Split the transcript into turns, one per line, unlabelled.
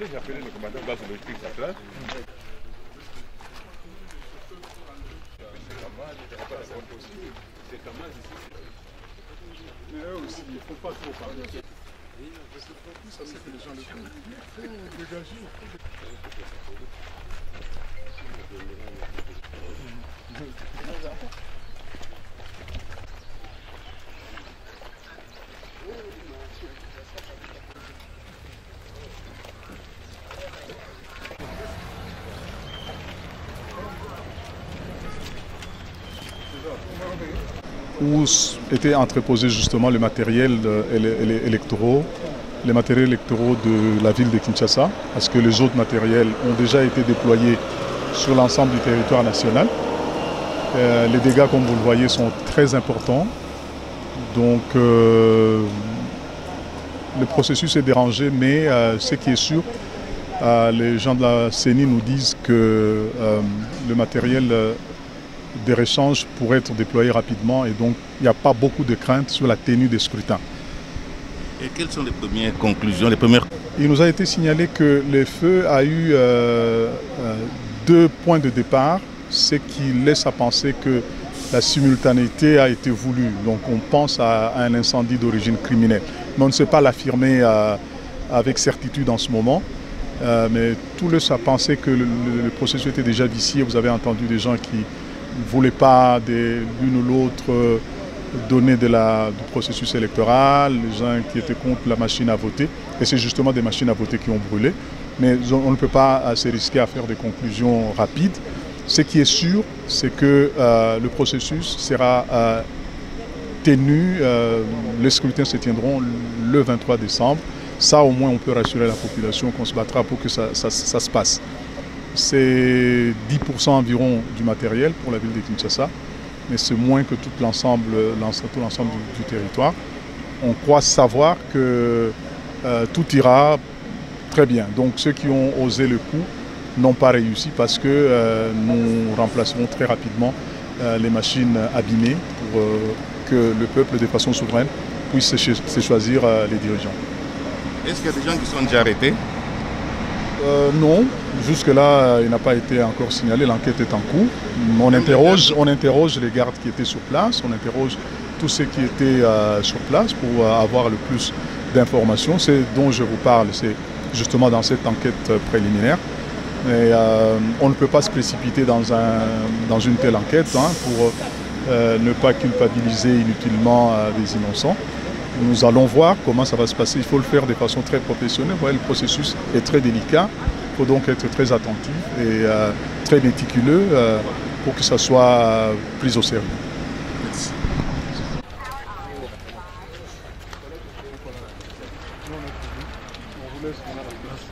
J'ai appelé le commandant de base logistique centrale. Mais eux aussi, il ne faut pas trop parler. Ça, c'est que les gens le font. Il faut dégager.
Où était entreposé justement le matériel électoraux, les matériels électoraux de la ville de Kinshasa, parce que les autres matériels ont déjà été déployés sur l'ensemble du territoire national. Les dégâts, comme vous le voyez, sont très importants. Donc le processus est dérangé, mais ce qui est sûr, les gens de la CENI nous disent que le matériel des réchanges pourraient être déployés rapidement et donc il n'y a pas beaucoup de craintes sur la tenue des scrutins.
Et quelles sont les premières conclusions, les premières...
Il nous a été signalé que le feu a eu deux points de départ, ce qui laisse à penser que la simultanéité a été voulue. Donc on pense à un incendie d'origine criminelle. Mais on ne sait pas l'affirmer avec certitude en ce moment. Mais tout laisse à penser que le processus était déjà vicié. Vous avez entendu des gens qui ne voulaient pas l'une ou l'autre donner du processus électoral, les gens qui étaient contre la machine à voter. Et c'est justement des machines à voter qui ont brûlé. Mais on ne peut pas se risquer à faire des conclusions rapides. Ce qui est sûr, c'est que le processus sera tenu, les scrutins se tiendront le 23 décembre. Ça, au moins, on peut rassurer la population qu'on se battra pour que ça se passe. C'est 10% environ du matériel pour la ville de Kinshasa, mais c'est moins que tout l'ensemble du territoire. On croit savoir que tout ira très bien. Donc ceux qui ont osé le coup n'ont pas réussi parce que nous remplacerons très rapidement les machines abîmées pour que le peuple, de façon souveraine, puisse se choisir les dirigeants.
Est-ce qu'il y a des gens qui sont déjà arrêtés?
Non, jusque-là, il n'a pas été encore signalé, l'enquête est en cours. On interroge les gardes qui étaient sur place, on interroge tous ceux qui étaient sur place pour avoir le plus d'informations. C'est dont je vous parle, c'est justement dans cette enquête préliminaire. Mais on ne peut pas se précipiter dans une telle enquête pour ne pas culpabiliser inutilement des innocents. Nous allons voir comment ça va se passer. Il faut le faire de façon très professionnelle. Vous voyez, le processus est très délicat. Il faut donc être très attentif et très méticuleux pour que ça soit pris au sérieux. Merci. On vous laisse, on a la place.